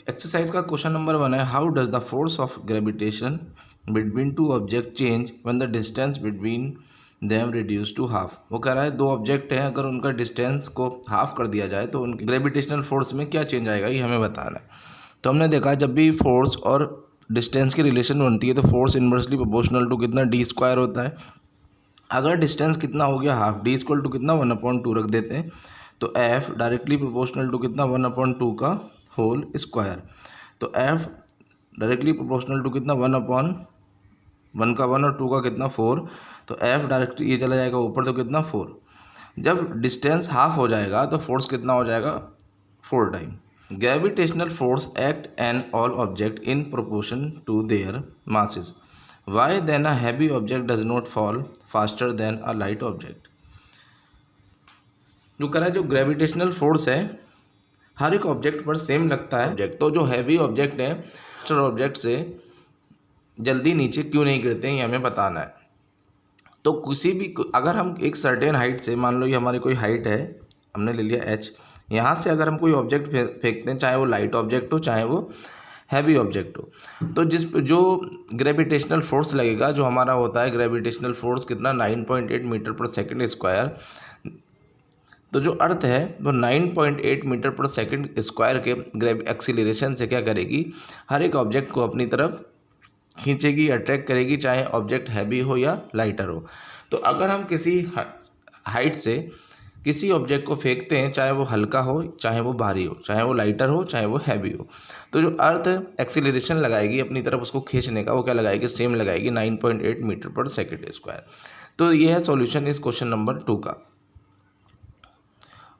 Exercise का question number 1 है, how does the force of gravitation between two object change when the distance between them reduce to half. वो कह रहा है दो ऑब्जेक्ट हैं, अगर उनका डिस्टेंस को हाफ कर दिया जाए तो उनकी ग्रेविटेशनल फोर्स में क्या चेंज आएगा, ये हमें बताना है। तो हमने देखा जब भी फोर्स और डिस्टेंस की रिलेशन बनती है तो फोर्स इन्वर्सली प्रोपोर्शनल टू कितना डी स्क्वायर होता है। अगर डिस्टेंस कितना हो गया हाफ, डी इक्वल टू कितना 1/2 रख देते हैं, तो एफ डायरेक्टली प्रोपोर्शनल टू कितना 1/2 का होल स्क्वायर। तो एफ डायरेक्टली प्रोपोर्शनल टू कितना 1/1 का 1 और 2 का कितना 4। तो एफ डायरेक्ट ये चला जाएगा ऊपर तो कितना 4। जब डिस्टेंस हाफ हो जाएगा तो फोर्स कितना हो जाएगा 4 time. Gravitational force act on all object in proportion to their masses. Why then a heavy object does not fall faster than a light object. जो कह रहा है जो ग्रेविटेशनल फोर्स है हर एक ऑब्जेक्ट पर सेम लगता है ऑब्जेक्ट, तो जो हैवी ऑब्जेक्ट है फास्टर ऑब्जेक्ट से जल्दी नीचे क्यों नहीं गिरते हैं, ये हमें बताना है। तो किसी भी अगर हम एक सर्टेन हाइट से, मान लो ये हमारी कोई हाइट है, हमने ले लिया h, यहाँ से अगर हम कोई ऑब्जेक्ट फेंकते हैं, चाहे वो लाइट ऑब्जेक्ट हो चाहे वो हैवी ऑब्जेक्ट हो, तो जो ग्रेविटेशनल फोर्स लगेगा, जो हमारा होता है ग्रेविटेशनल फोर्स कितना 9.8 मीटर पर सेकंड स्क्वायर। तो जो अर्थ है वो 9.8 मीटर पर सेकंड स्क्वायर के एक्सीलरेशन से क्या करेगी, हर एक ऑब्जेक्ट को अपनी तरफ खींचेगी, अट्रैक्ट करेगी, चाहे ऑब्जेक्ट हैवी हो या लाइटर हो। तो अगर हम किसी हाइट से किसी ऑब्जेक्ट को फेंकते हैं, चाहे वो हल्का हो चाहे वो भारी हो, चाहे वो लाइटर हो चाहे वो हैवी हो, तो जो अर्थ एक्सीलरेशन लगाएगी अपनी तरफ उसको खींचने का, वो क्या लगाएगी, सेम लगाएगी 9.8 मीटर पर सेकंड स्क्वायर। तो ये है सॉल्यूशन इस क्वेश्चन नंबर 2 का।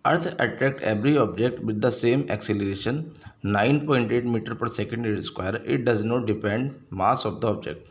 Earth attract every object with the same acceleration 9.8 metre per second square. It does not depend mass of the object.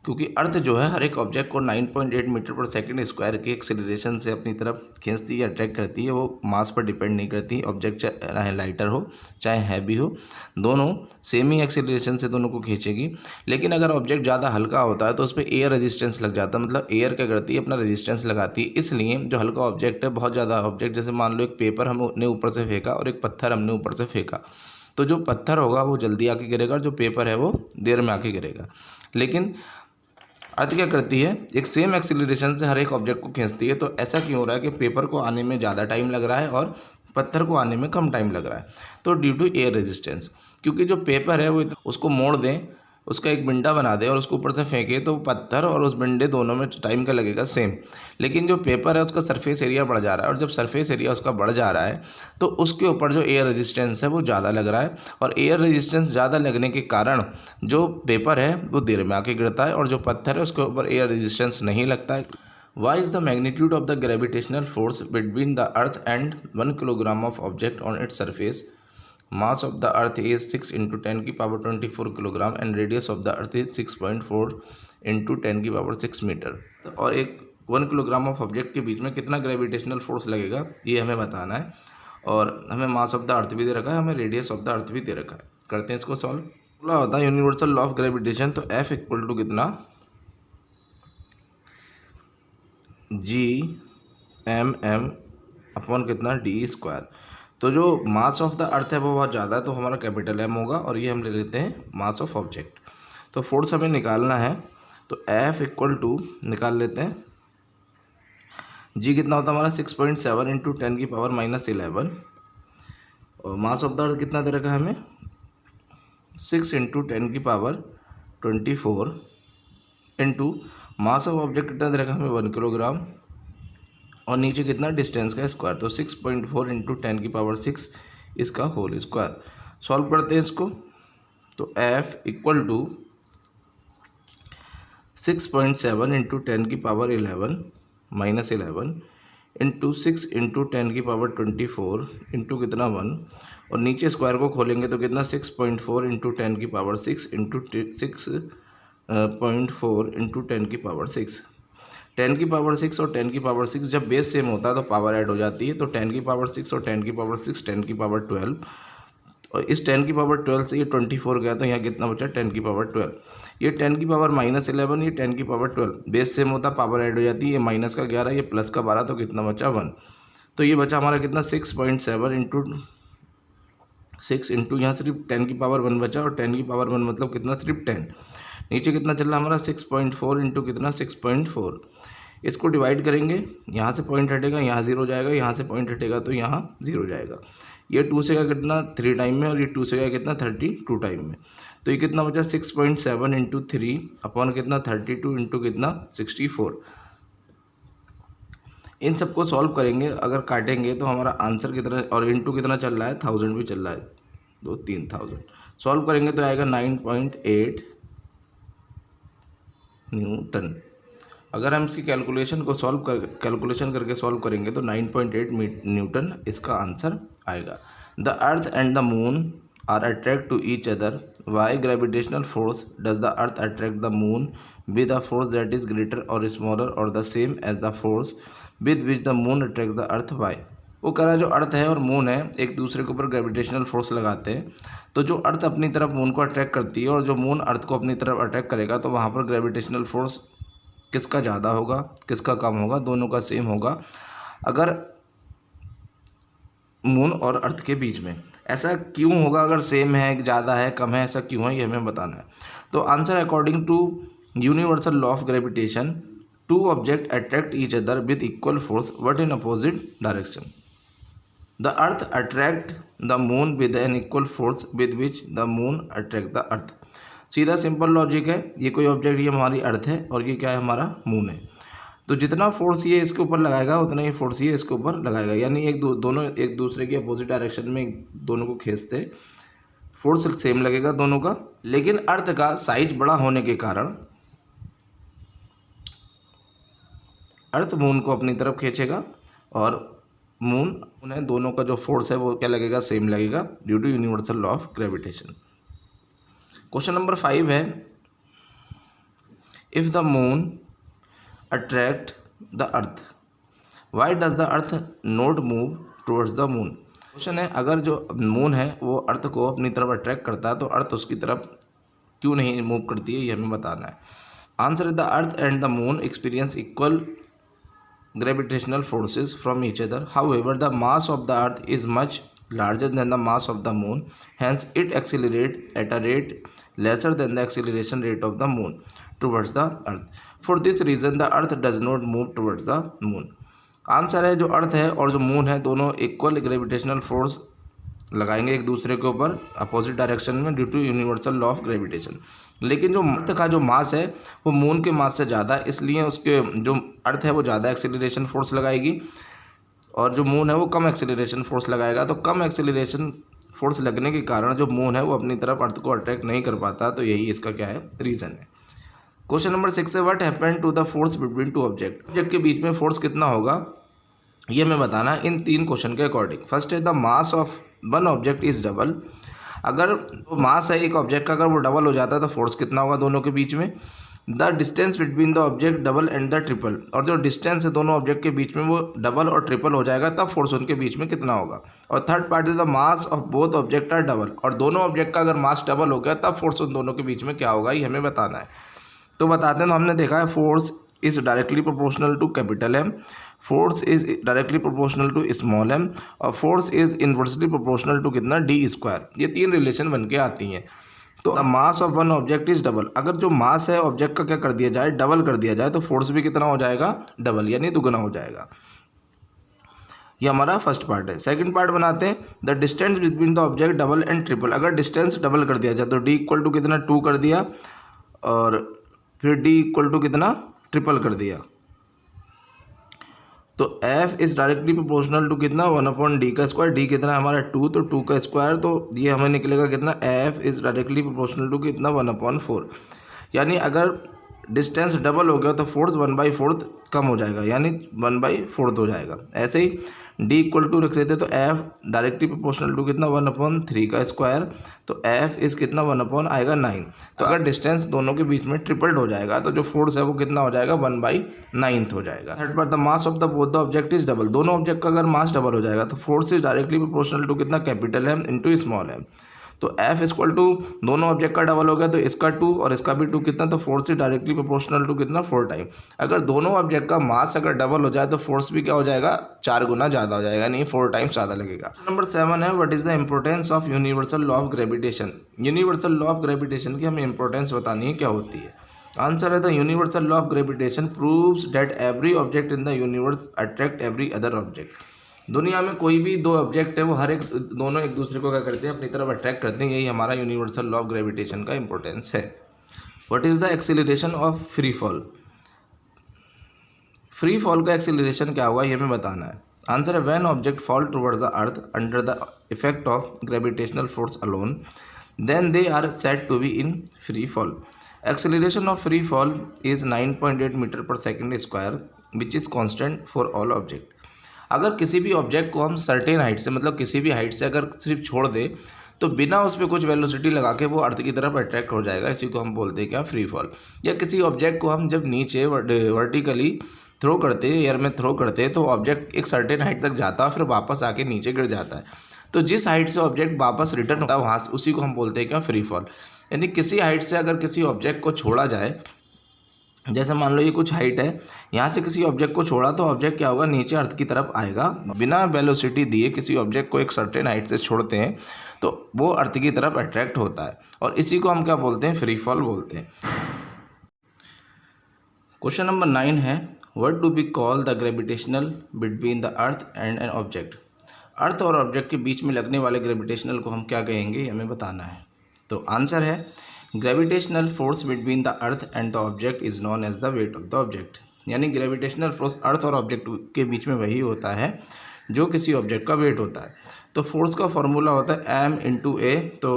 क्योंकि अर्थ जो है हर एक ऑब्जेक्ट को 9.8 मीटर पर सेकेंड स्क्वायर के एक्सेलरेशन से अपनी तरफ खींचती है, अट्रैक्ट करती है, वो मास पर डिपेंड नहीं करती। ऑब्जेक्ट चाहे लाइटर हो चाहे हैवी हो, दोनों सेम ही एक्सेलरेशन से दोनों को खींचेगी। लेकिन अगर ऑब्जेक्ट ज़्यादा हल्का होता है तो उस पर एयर रेजिस्टेंस लग जाता है, मतलब एयर क्या करती है, अपना रेजिस्टेंस लगाती है। इसलिए जो हल्का ऑब्जेक्ट है, बहुत ज़्यादा ऑब्जेक्ट, जैसे मान लो एक पेपर हमने ऊपर से फेंका और एक पत्थर हमने ऊपर से फेंका, तो जो पत्थर होगा वो जल्दी आके गिरेगा और जो पेपर है वो देर में आके गिरेगा। लेकिन अर्थ क्या करती है, एक सेम एक्सीलरेशन से हर एक ऑब्जेक्ट को खींचती है। तो ऐसा क्यों हो रहा है कि पेपर को आने में ज़्यादा टाइम लग रहा है और पत्थर को आने में कम टाइम लग रहा है। तो ड्यू टू एयर रेजिस्टेंस, क्योंकि जो पेपर है वो उसको मोड़ दें, उसका एक बिंडा बना दें और उसको ऊपर से फेंके, तो पत्थर और उस बिंडे दोनों में टाइम का लगेगा सेम। लेकिन जो पेपर है उसका सरफेस एरिया बढ़ जा रहा है, और जब सरफेस एरिया उसका बढ़ जा रहा है तो उसके ऊपर जो एयर रेजिस्टेंस है वो ज़्यादा लग रहा है, और एयर रेजिस्टेंस ज़्यादा लगने के कारण जो पेपर है वो देर में आके गिरता है, और जो पत्थर है उसके ऊपर एयर रेजिस्टेंस नहीं लगता है। Why is the magnitude of the gravitational force between the earth and 1 kilogram of object on its surface? Mass of the earth is 6 into 10 की power 24 kilogram and radius of the earth is 6.4 into 10 की power 6 metre. और एक 1 kilogram of object के बीच में कितना gravitational force लगेगा ये हमें बताना है, और हमें मास ऑफ द अर्थ भी दे रखा है, हमें रेडियस ऑफ द अर्थ भी दे रखा है। करते हैं इसको सॉल्व। बोला होता है यूनिवर्सल लॉ ऑफ ग्रेविटेशन, तो F इक्वल टू कितना G(m)(m) अपॉन कितना डी स्क्वायर। तो जो मास ऑफ द अर्थ है वो बहुत ज़्यादा है, तो हमारा कैपिटल M होगा, और ये हम ले लेते हैं मास ऑफ ऑब्जेक्ट। तो फोर्स हमें निकालना है, तो F इक्वल टू निकाल लेते हैं, G कितना होता है हमारा 6.7 इंटू 10 की पावर -11, और मास ऑफ द अर्थ कितना दे रखा है हमें 6 इंटू 10 की power 24 into mass of object कितना दे रखा है हमें 1 किलोग्राम, और नीचे कितना डिस्टेंस का स्क्वायर, तो 6.4 इंटू 10 की पावर 6 इसका होल स्क्वायर। सॉल्व करते हैं इसको, तो F इक्वल टू 6.7 इंटू 10 की पावर 11 -11 इंटू 6 इंटू 10 की पावर 24 इंटू कितना 1, और नीचे स्क्वायर को खोलेंगे तो कितना 6.4 इंटू 10 की पावर 6 इंटू 6.4 इंटू 10 की पावर 6। 10 की पावर 6 और 10 की पावर 6 जब बेस सेम होता है तो पावर ऐड हो जाती है, तो 10 की पावर 6 और 10 की पावर 6 10 की पावर 12, और इस 10 की पावर 12 से ये 24 गया, तो यहाँ कितना बचा 10 की पावर 12। ये 10 की पावर -11, ये 10 की पावर 12, बेस सेम होता पावर ऐड हो जाती है, ये माइनस का 11 ये प्लस का 12, तो कितना बचा 1। तो ये बचा हमारा कितना 6.7 इंटू 6 इंटू यहाँ सिर्फ 10 की पावर 1 बचा और 10 की पावर 1 मतलब कितना, सिर्फ 10। नीचे कितना चल रहा है हमारा 6.4 इंटू कितना 6.4। इसको डिवाइड करेंगे, यहाँ से पॉइंट हटेगा, यहाँ 0 जाएगा, यहाँ से पॉइंट हटेगा तो यहाँ 0 जाएगा। ये 2 से गया कितना 3 टाइम में और ये 2 से गया कितना 32 टाइम में। तो ये कितना बचा 6.7 इंटू 3 अपॉन कितना 32 इंटू कितना 64। इन सबको सॉल्व करेंगे, अगर काटेंगे तो हमारा आंसर कितना, और इंटू कितना चल रहा है 1000 भी चल रहा है, 3000। सॉल्व करेंगे तो आएगा 9.8 न्यूटन। अगर हम इसकी कैलकुलेशन करके सॉल्व करेंगे तो 9.8 न्यूटन इसका आंसर आएगा। The earth and the moon are attract to each other. Why gravitational force does the earth attract the moon with a force that is greater or smaller or the same as the force with which the moon attract the earth. Why. वो कह रहा है जो अर्थ है और moon है एक दूसरे के ऊपर ग्रेविटेशनल फोर्स लगाते हैं, तो जो अर्थ अपनी तरफ मून को अट्रैक्ट करती है और जो मून अर्थ को अपनी तरफ अट्रैक्ट करेगा तो वहाँ पर ग्रेविटेशनल फोर्स किसका ज़्यादा होगा किसका कम होगा, दोनों का सेम होगा अगर मून और अर्थ के बीच में। ऐसा क्यों होगा, अगर सेम है, ज़्यादा है, कम है, ऐसा क्यों है ये हमें बताना है। तो answer according to universal law of gravitation, two object attract each other with equal force but in opposite direction. The earth attract the moon with an equal force with which the moon attract the earth. सीधा simple logic है, ये कोई object, ये हमारी अर्थ है और ये क्या है हमारा मून है, तो जितना फोर्स ये इसके ऊपर लगाएगा उतना ही फोर्स ये इसके ऊपर लगाएगा, यानी दोनों एक दूसरे के अपोजिट डायरेक्शन में दोनों को खींचते, फोर्स सेम लगेगा दोनों का। लेकिन अर्थ का साइज बड़ा होने के कारण अर्थ मून को अपनी तरफ खींचेगा और मून उन्हें दोनों का जो फोर्स है वो क्या लगेगा, सेम लगेगा due to universal law of gravitation. Question number 5 है, if the moon attract the earth why does the earth not move towards the moon. Question है, अगर जो मून है वो अर्थ को अपनी तरफ अट्रैक्ट करता है तो अर्थ उसकी तरफ क्यों नहीं मूव करती है, ये हमें बताना है। Answer the earth and the moon experience equal gravitational forces from each other. However, the mass of the earth is much larger than the mass of the moon. Hence, it accelerates at a rate lesser than the acceleration rate of the moon towards the earth. For this reason, the earth does not move towards the moon. Answer है जो अर्थ है और जो moon है दोनों equal gravitational force लगाएंगे एक दूसरे के ऊपर अपोजिट डायरेक्शन में due to universal law of gravitation. लेकिन जो अर्थ का जो मास है वो मून के मास से ज़्यादा है, इसलिए उसके जो अर्थ है वो ज़्यादा एक्सेलरेशन फोर्स लगाएगी और जो मून है वो कम एक्सेलरेशन फोर्स लगाएगा। तो कम एक्सेलरेशन फोर्स लगने के कारण जो मून है वो अपनी तरफ अर्थ को अट्रैक्ट नहीं कर पाता, तो यही इसका क्या है रीज़न है। क्वेश्चन नंबर 6 है, what happened to the force between two object के बीच में फोर्स कितना होगा ये हमें बताना है इन 3 क्वेश्चन के अकॉर्डिंग। फर्स्ट है, the mass of one object is double. अगर मास है एक ऑब्जेक्ट का अगर वो डबल हो जाता है तो फोर्स कितना होगा दोनों के बीच में। The distance between the object double and the triple, और जो डिस्टेंस है दोनों ऑब्जेक्ट के बीच में वो डबल और ट्रिपल हो जाएगा तब फोर्स उनके बीच में कितना होगा। और third part is the mass of both object are double, और दोनों ऑब्जेक्ट का अगर मास डबल हो गया तब फोर्स उन दोनों के बीच में क्या होगा ये हमें बताना है। तो बताते हैं, तो हमने देखा है force is directly proportional to capital M, force is directly proportional to small M और force is inversely proportional to कितना डी स्क्वायर। ये 3 रिलेशन बन के आती हैं। तो the mass of one object is double, अगर जो मास है ऑब्जेक्ट का क्या कर दिया जाए डबल कर दिया जाए तो फोर्स भी कितना हो जाएगा डबल, यानी दुगना हो जाएगा। ये हमारा फर्स्ट पार्ट है। सेकंड पार्ट बनाते हैं, the distance between the object double and triple. अगर डिस्टेंस डबल कर दिया जाए तो डी इक्वल टू कितना 2 कर दिया और फिर डी इक्वल टू कितना ट्रिपल कर दिया, तो F is directly proportional to कितना 1/d का स्क्वायर। डी कितना हमारा 2, तो 2 का स्क्वायर, तो ये हमें निकलेगा कितना F is directly proportional to कितना 1/4। यानी अगर डिस्टेंस डबल हो गया तो फोर्स 1/4 कम हो जाएगा, यानी 1/4 हो जाएगा। ऐसे ही डी इक्वल टू रख देते तो एफ डायरेक्टली प्रोपोर्शनल टू कितना 1/3 का स्क्वायर, तो एफ इज कितना 1/आएगा 9। तो अगर डिस्टेंस दोनों के बीच में ट्रिपल्ड हो जाएगा तो जो फोर्स है वो कितना हो जाएगा 1/9 हो जाएगा। Third part, the mass of the both the object is double. दोनों ऑब्जेक्ट का अगर मास डबल हो जाएगा तो force is directly proportional to कितना capital M into small M. तो F इक्वल टू दोनों ऑब्जेक्ट का डबल हो गया तो इसका 2 और इसका भी 2 कितना, तो फोर्स से डायरेक्टली प्रोपोर्शनल टू कितना 4 टाइम। अगर दोनों ऑब्जेक्ट का मास अगर डबल हो जाए तो फोर्स भी क्या हो जाएगा 4 गुना ज़्यादा हो जाएगा, यानी 4 टाइम्स ज़्यादा लगेगा। नंबर 7 है what is the importance of universal law of gravitation. Universal law of gravitation की हमें इंपॉर्टेंस बतानी है क्या होती है। आंसर है the universal law of gravitation proves that every object in the universe attract every other object. दुनिया में कोई भी दो ऑब्जेक्ट है वो हर एक दोनों एक दूसरे को क्या करते हैं, अपनी तरफ अट्रैक्ट करते हैं। यही हमारा यूनिवर्सल लॉ ऑफ ग्रेविटेशन का इंपॉर्टेंस है। What is the acceleration of free fall. Free fall का एक्सीलरेशन क्या होगा ये हमें बताना है। आंसर है when object fall towards the earth under the effect of gravitational force alone then they are said to be in free fall. Acceleration of free fall is 9.8 metre per second square which is constant for all object. अगर किसी भी object को हम certain height से, मतलब किसी भी height से अगर सिर्फ छोड़ दे तो बिना उस पर कुछ वेलोसिटी लगा के वो अर्थ की तरफ अट्रैक्ट हो जाएगा। इसी को हम बोलते हैं क्या, फ्री फॉल। या किसी ऑब्जेक्ट को हम जब नीचे वर्टिकली थ्रो करते हैं, एयर में थ्रो करते हैं, तो ऑब्जेक्ट एक सर्टेन हाइट तक जाता है फिर वापस आके नीचे गिर जाता है। तो जिस हाइट से ऑब्जेक्ट वापस रिटर्न होता है वहाँ से उसी को हम बोलते हैं क्या, फ्री फॉल। यानी किसी हाइट से अगर किसी ऑब्जेक्ट को छोड़ा जाए, जैसे मान लो ये कुछ हाइट है, यहाँ से किसी ऑब्जेक्ट को छोड़ा तो ऑब्जेक्ट क्या होगा, नीचे अर्थ की तरफ आएगा। बिना वेलोसिटी दिए किसी ऑब्जेक्ट को एक सर्टेन हाइट से छोड़ते हैं तो वो अर्थ की तरफ अट्रैक्ट होता है और इसी को हम क्या बोलते हैं, फ्री फॉल बोलते हैं। क्वेश्चन नंबर 9 है what do we call the gravitational between the earth and an object. Earth और ऑब्जेक्ट के बीच में लगने वाले ग्रेविटेशनल को हम क्या कहेंगे, ये हमें बताना है। तो आंसर है gravitational force between the earth and the object is known as the weight of the object. यानी ग्रेविटेशनल फोर्स अर्थ और ऑब्जेक्ट के बीच में वही होता है जो किसी ऑब्जेक्ट का वेट होता है। तो फोर्स का फॉर्मूला होता है m इंटू ए। तो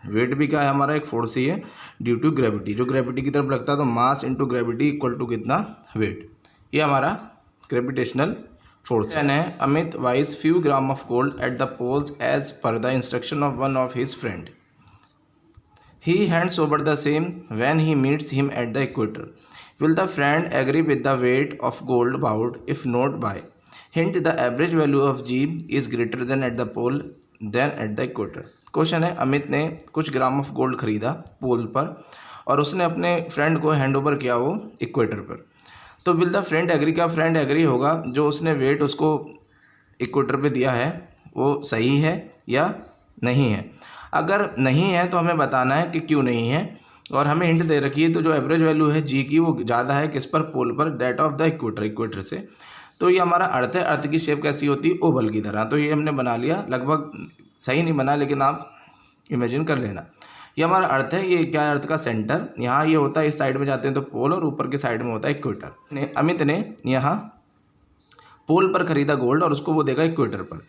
वेट भी क्या है हमारा, एक फोर्स ही है ड्यू टू ग्रेविटी। जो ग्रेविटी की तरफ लगता है तो mass into gravity equal to कितना, वेट। ये हमारा ग्रेविटेशनल फोर्स है। Amit weighs few gram of gold at the poles as per the instruction of one of his friend. He hands over the same when he meets him at the equator. Will the friend agree with the weight of gold bought? If not, why? Hint: the average value of G is greater than at the pole than at the equator. Question है, अमित ने कुछ ग्राम of gold खरीदा पोल पर और उसने अपने friend को hand over किया वो इक्वेटर पर। तो विल द फ्रेंड एग्री, क्या फ्रेंड एग्री होगा जो उसने वेट उसको इक्वेटर पे दिया है वो सही है या नहीं है। अगर नहीं है तो हमें बताना है कि क्यों नहीं है और हमें हिंट दे रखी है। तो जो एवरेज वैल्यू है जी की वो ज़्यादा है किस पर, पोल पर, that of the equator, equator से। तो ये हमारा अर्थ है। अर्थ की शेप कैसी होती है, ओवल की तरह। तो ये हमने बना लिया, लगभग सही नहीं बना लेकिन आप इमेजिन कर लेना। ये हमारा अर्थ है। ये क्या है, अर्थ का सेंटर यहाँ ये होता है, इस साइड में जाते हैं तो पोल और ऊपर की साइड में होता है इक्वेटर। अमित ने यहाँ पोल पर खरीदा गोल्ड और उसको वो देगा इक्वेटर पर।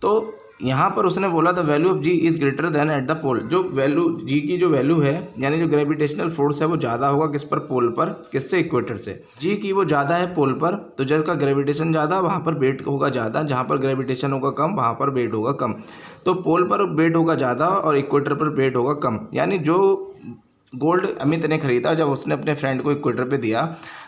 तो यहाँ पर उसने बोला the value of g is greater than at the pole. जो वैल्यू जी की जो वैल्यू है यानी जो ग्रेविटेशनल फोर्स है वो ज़्यादा होगा किस पर, पोल पर। किससे, इक्वेटर से। जी की वो ज़्यादा है पोल पर, तो जिसका ग्रेविटेशन ज़्यादा वहाँ पर वेट होगा ज़्यादा, जहाँ पर ग्रेविटेशन होगा कम वहाँ पर वेट होगा कम। तो पोल पर वेट होगा ज़्यादा और इक्वेटर पर वेट होगा कम। यानी जो गोल्ड अमित ने खरीदा जब उसने अपने फ्रेंड को इक्वेटर पे दिया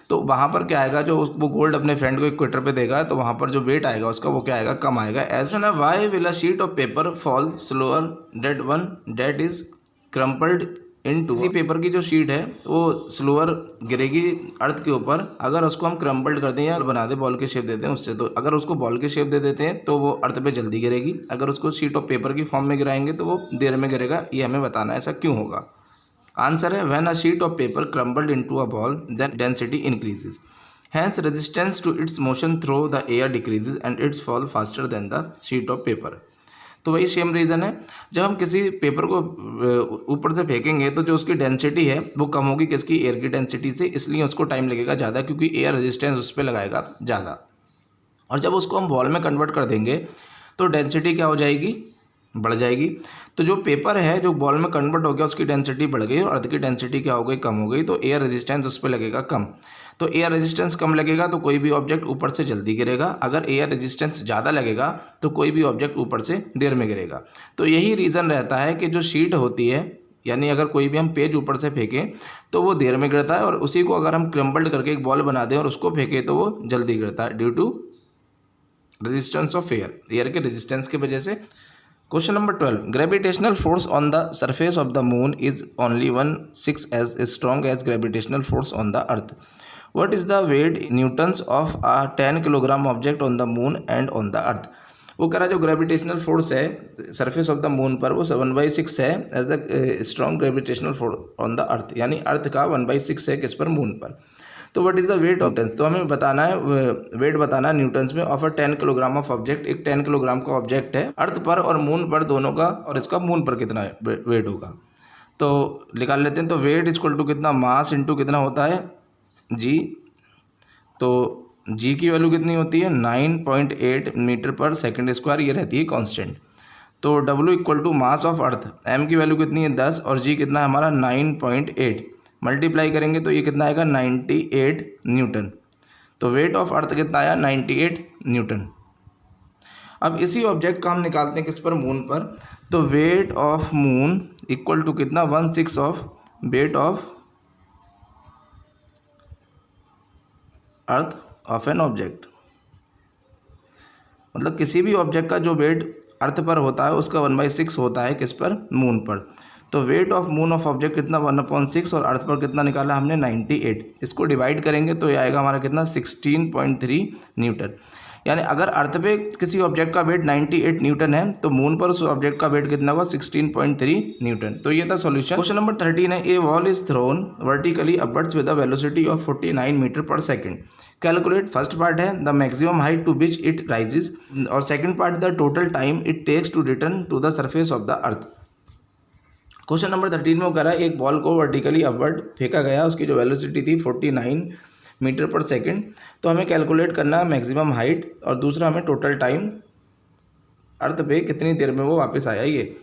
तो वहाँ पर क्या आएगा, जो वो गोल्ड अपने फ्रेंड को इक्वेटर पे देगा तो वहाँ पर जो वेट आएगा उसका वो क्या आएगा, कम आएगा। ऐसा ना, why will a sheet of paper fall slower than one that is crumpled into. इसी पेपर की जो शीट है वो स्लोअर गिरेगी अर्थ के ऊपर अगर उसको हम क्रम्पल्ड कर दें या बना दें, बॉल की शेप देते हैं उससे। तो अगर उसको बॉल की शेप दे देते हैं तो वो अर्थ पे जल्दी गिरेगी। अगर उसको शीट ऑफ पेपर की फॉर्म में गिराएंगे तो वो देर में गिरेगा। ये हमें बताना है ऐसा क्यों होगा। आंसर है when a sheet of paper crumbled into a ball then density increases, hence resistance to its motion through the air decreases and its fall faster than the sheet of paper. तो वही same reason है, जब हम किसी paper को ऊपर से फेंकेंगे तो जो उसकी डेंसिटी है वो कम होगी किसकी, एयर की डेंसिटी से, इसलिए उसको टाइम लगेगा ज़्यादा क्योंकि एयर रेजिस्टेंस उस पर लगाएगा ज़्यादा। और जब उसको हम बॉल में कन्वर्ट कर देंगे तो डेंसिटी क्या हो जाएगी, बढ़ जाएगी। तो जो पेपर है जो बॉल में कन्वर्ट हो गया उसकी डेंसिटी बढ़ गई और अर्थ की डेंसिटी क्या हो गई, कम हो गई। तो एयर रेजिस्टेंस उस पर लगेगा कम। तो एयर रेजिस्टेंस कम लगेगा तो कोई भी ऑब्जेक्ट ऊपर से जल्दी गिरेगा। अगर एयर रेजिस्टेंस ज़्यादा लगेगा तो कोई भी ऑब्जेक्ट ऊपर से देर में गिरेगा। तो यही रीज़न रहता है कि जो शीट होती है यानी अगर कोई भी हम पेज ऊपर से फेंकें तो वो देर में गिरता है और उसी को अगर हम क्रम्बल्ड करके एक बॉल बना दें और उसको फेंकें तो वो जल्दी गिरता है due to resistance of air, air के रेजिस्टेंस की वजह से। Question number 12, gravitational force on the surface of the moon is only 1/6 as strong as gravitational force on the earth. What is the weight newtons of a 10 kilogram object on the moon and on the earth. वो कह रहा है जो gravitational force है surface of the moon पर वो 1/6 है as the strong gravitational force on the earth, यानी अर्थ का 1/6 है किस पर, मून पर. तो what is the weight of Newton's, तो हमें बताना है वेट बताना है न्यूटन्स में of a 10 kilogram of object. एक 10 किलोग्राम का ऑब्जेक्ट है अर्थ पर और मून पर दोनों का, और इसका मून पर कितना वेट होगा. तो निकाल लेते हैं. तो वेट इक्वल टू कितना, मास इंटू कितना होता है जी. तो जी की वैल्यू कितनी होती है 9.8 मीटर पर सेकंड स्क्वायर, ये रहती है कांस्टेंट. तो W equal to mass of earth, M की वैल्यू कितनी है 10 और जी कितना है हमारा 9.8. मल्टीप्लाई करेंगे तो ये कितना आएगा 98 न्यूटन. तो वेट ऑफ अर्थ कितना आया 98 न्यूटन. अब इसी ऑब्जेक्ट का हम निकालते हैं किस पर, मून पर. तो weight of moon equal to कितना 1/6 of weight of earth of an object. मतलब किसी भी ऑब्जेक्ट का जो वेट अर्थ पर होता है उसका 1/6 होता है किस पर, मून पर. तो weight of moon of object कितना 1/6 और अर्थ पर कितना निकाला हमने 98. इसको डिवाइड करेंगे तो ये आएगा हमारा कितना 16.3 न्यूटन. यानी अगर अर्थ पे किसी ऑब्जेक्ट का वेट 98 न्यूटन है तो मून पर उस ऑब्जेक्ट का वेट कितना होगा 16.3 न्यूटन. तो ये था सॉल्यूशन. क्वेश्चन नंबर 13 है, a ball is thrown vertically upwards with the velocity of 49 metre per second. Calculate. First part है the maximum height to which it rises और second part the total time it takes to return to the surface of the earth. Question number 13 में वो कह रहा है एक ball को vertically upward फेंका गया, उसकी जो वेलोसिटी थी 49 मीटर पर सेकंड. तो हमें कैलकुलेट करना है मैक्सिमम हाइट और दूसरा हमें टोटल टाइम अर्थ पे कितनी देर में वो वापस आया. ये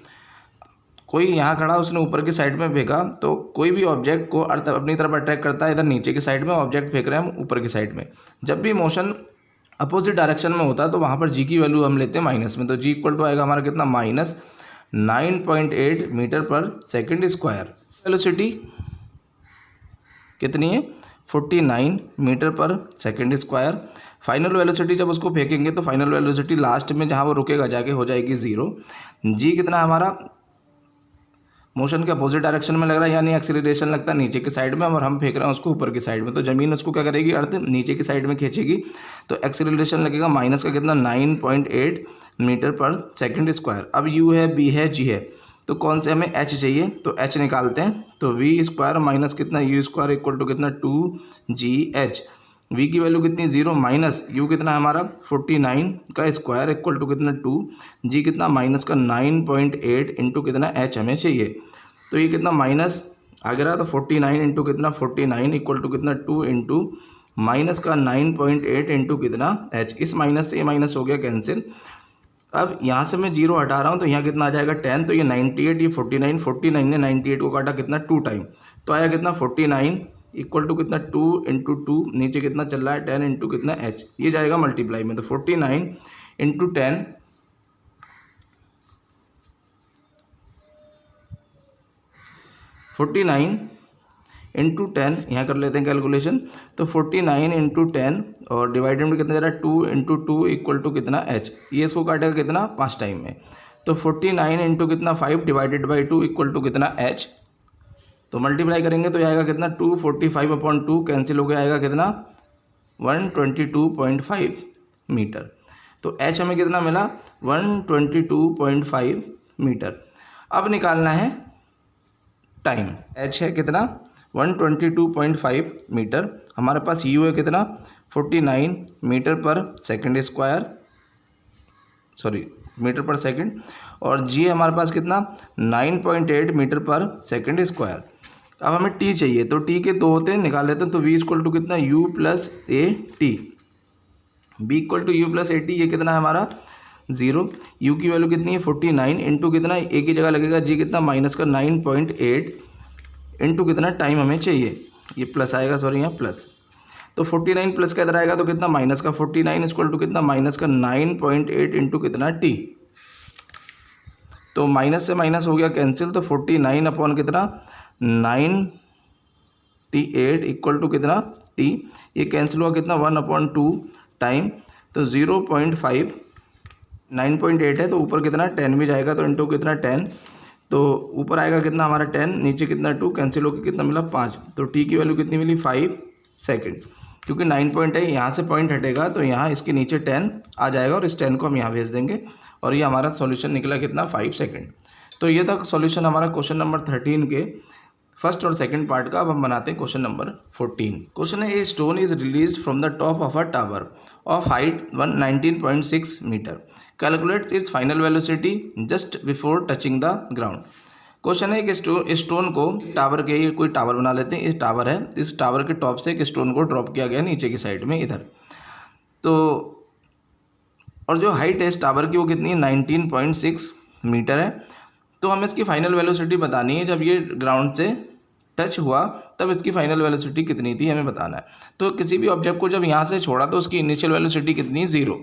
कोई यहाँ खड़ा उसने ऊपर की साइड में फेंका, तो कोई भी ऑब्जेक्ट को अर्थ अपनी तरफ अट्रैक्ट करता है इधर नीचे की साइड में, ऑब्जेक्ट फेंक रहे हैं हम ऊपर की साइड में. जब भी मोशन अपोजिट डायरेक्शन में होता है तो वहाँ पर जी की वैल्यू हम लेते हैं माइनस में. तो जी इक्वल टू आएगा हमारा कितना -9.8 metre per second square. Velocity कितनी है 49 metre per second square. Final velocity जब उसको फेंकेंगे तो फाइनल वेलोसिटी लास्ट में जहाँ वो रुकेगा जाके हो जाएगी 0. जी कितना हमारा मोशन के अपोजिट डायरेक्शन में लग रहा है, यानी एक्सीलरेशन लगता है नीचे की साइड में और हम फेंक रहे हैं उसको ऊपर की साइड में. तो ज़मीन उसको क्या करेगी, अर्थ नीचे की साइड में खींचेगी. तो एक्सीलरेशन लगेगा माइनस का कितना 9.8 मीटर पर सेकेंड स्क्वायर. अब यू है, बी है, जी है, तो कौन से हमें एच चाहिए. तो एच निकालते हैं. तो वी स्क्वायर माइनस कितना यू स्क्वायर इक्वल टू कितना 2GH. वी की वैल्यू कितनी 0 माइनस यू कितना हमारा 49 का स्क्वायर इक्वल टू कितना 2. जी कितना माइनस का 9.8 इंटू कितना एच हमें चाहिए. तो ये कितना माइनस आगे रहा, तो 49 इंटू कितना 49 इक्वल टू कितना 2 इंटू माइनस का 9.8 इंटू कितना एच. इस माइनस से ये माइनस हो गया कैंसिल. अब यहाँ से मैं 0 हटा रहा हूँ तो यहाँ कितना आ जाएगा 10. तो ये 98, ये 49 ने 98 को काटा कितना 2 टाइम, तो आया कितना 49 इक्वल टू कितना 2 इंटू 2, नीचे कितना चल रहा है 10 इंटू कितना एच. ये जाएगा मल्टीप्लाई में. तो 49 इंटू 10 49 इंटू 10 यहाँ कर लेते हैं कैलकुलेशन. तो 49 इंटू 10 और डिवाइडेड में कितना जा रहा है 2 इंटू 2 इक्वल टू कितना एच. ये इसको काटेगा कितना 5 टाइम में. तो 49 इंटू कितना 5 डिवाइडेड बाई 2 इक्वल टू कितना एच. तो मल्टीप्लाई करेंगे तो आएगा कितना 245/2 कैंसिल हो गया, आएगा कितना 122.5 मीटर. तो एच हमें कितना मिला 122.5 मीटर. अब निकालना है टाइम. एच है कितना 122.5 मीटर. हमारे पास यू है कितना 49 metre per second square, sorry metre per second, और जी हमारे पास कितना 9.8 मीटर पर सेकंड स्क्वायर. अब हमें टी चाहिए, तो टी के 2 होते हैं, निकाल लेते हैं. तो वी इक्वल टू कितना u plus A T. V equal to u plus A T, ये कितना है हमारा 0. u की वैल्यू कितनी है 49 इंटू कितना ए की जगह लगेगा जी कितना माइनस का 9.8 इंटू कितना टाइम हमें चाहिए. ये प्लस आएगा, सॉरी यहाँ प्लस. तो 49 प्लस का इधर आएगा तो कितना माइनस का 49 इक्वल टू कितना माइनस का 9.8 इंटू कितना टी. तो माइनस से माइनस हो गया कैंसिल. तो 49 अपॉन कितना 98 इक्वल टू कितना टी. ये कैंसिल हुआ कितना 1/2 टाइम. तो 0.5 9.8 है तो ऊपर कितना 10 भी जाएगा, तो इंटू कितना 10, तो ऊपर आएगा कितना हमारा 10, नीचे कितना 2, कैंसिल होकर कितना मिला 5, तो टी की वैल्यू कितनी मिली 5 सेकेंड। क्योंकि 9 पॉइंट है, यहाँ से पॉइंट हटेगा तो यहाँ इसके नीचे 10 आ जाएगा और इस 10 को हम यहाँ भेज देंगे और ये हमारा सॉल्यूशन निकला कितना 5 सेकेंड। तो ये था सॉल्यूशन हमारा क्वेश्चन नंबर 13 के फर्स्ट और सेकंड पार्ट का। अब हम बनाते हैं क्वेश्चन नंबर 14। क्वेश्चन है, a stone is released from the top of a tower of height 19.6 meter, calculate its final velocity just before touching the ground. Question है कि स्टोन को टावर के, कोई टावर बना लेते हैं, इस टावर है, इस टावर के टॉप से एक स्टोन को ड्रॉप किया गया नीचे की साइड में इधर, तो और जो हाइट है इस टावर की वो कितनी है 19.6 मीटर है। तो हमें इसकी फाइनल वेलोसिटी बतानी है, जब ये ग्राउंड से टच हुआ तब इसकी फाइनल वेलोसिटी कितनी थी हमें बताना है। तो किसी भी ऑब्जेक्ट को जब यहाँ से छोड़ा तो उसकी इनिशियल वेलोसिटी कितनी है 0,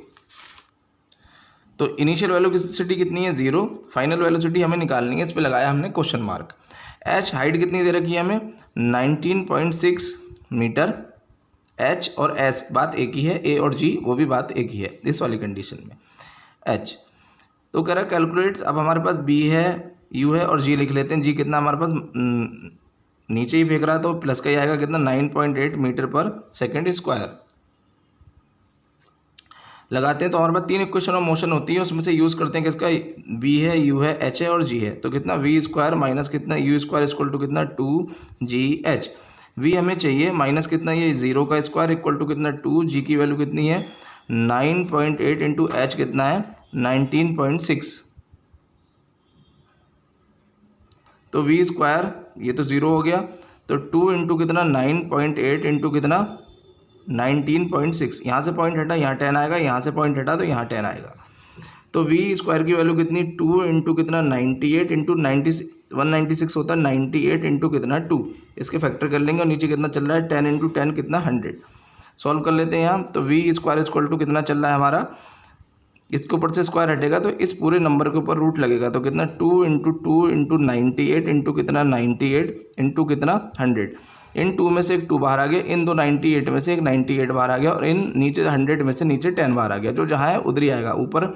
तो इनिशियल वेलोसिटी कितनी है 0, फाइनल वेलोसिटी हमें निकालनी है, इस पर लगाया हमने क्वेश्चन मार्क। एच हाइट कितनी दे रखी है हमें 19.6 मीटर, एच और एस बात एक ही है, ए और जी वो भी बात एक ही है इस वाली कंडीशन में। एच तो कह रहा है कैलकुलेट्स, अब हमारे पास बी है, यू है और जी लिख लेते हैं। जी कितना हमारे पास नीचे ही फेंक रहा है तो प्लस का ही आएगा कितना 9.8 मीटर पर सेकेंड स्क्वायर। लगाते हैं तो हमारे पास 3 इक्वेशन ऑफ मोशन होती है, उसमें से यूज़ करते हैं कि इसका बी है, यू है, एच है और जी है, तो कितना वी स्क्वायर माइनस कितना यू स्क्वायर इक्वल टू कितना 2GH। वी हमें चाहिए माइनस कितना ये 0 का स्क्वायर इक्वल टू कितना 2, जी की वैल्यू कितनी है 9.8 इंटू एच कितना है 19.6, तो वी स्क्वायर ये तो 0 हो गया, तो 2 इंटू कितना 9.8 इंटू कितना 19.6, यहाँ से पॉइंट हटा यहाँ 10 आएगा, यहाँ से पॉइंट हटा तो यहाँ 10 आएगा, तो वी स्क्वायर की वैल्यू कितनी 2 इंटू कितना 98 इंटू 196 होता है 98 इंटू कितना 2, इसके फैक्टर कर लेंगे और नीचे कितना चल रहा है 10 इंटू 10 कितना 100। सॉल्व कर लेते हैं यहाँ, तो वी स्क्वायर इक्वल टू कितना चल रहा है हमारा, इसके ऊपर से स्क्वायर हटेगा तो इस पूरे नंबर के ऊपर रूट लगेगा, तो कितना 2 इंटू 2 इंटू 98 इंटू कितना 98 इंटू कितना 100, इन 2 में से एक 2 बाहर आ गया, इन दो 98 में से एक 98 बाहर आ गया और इन नीचे 100 में से नीचे 10 बाहर आ गया, जो जहाँ है उधर ही आएगा। ऊपर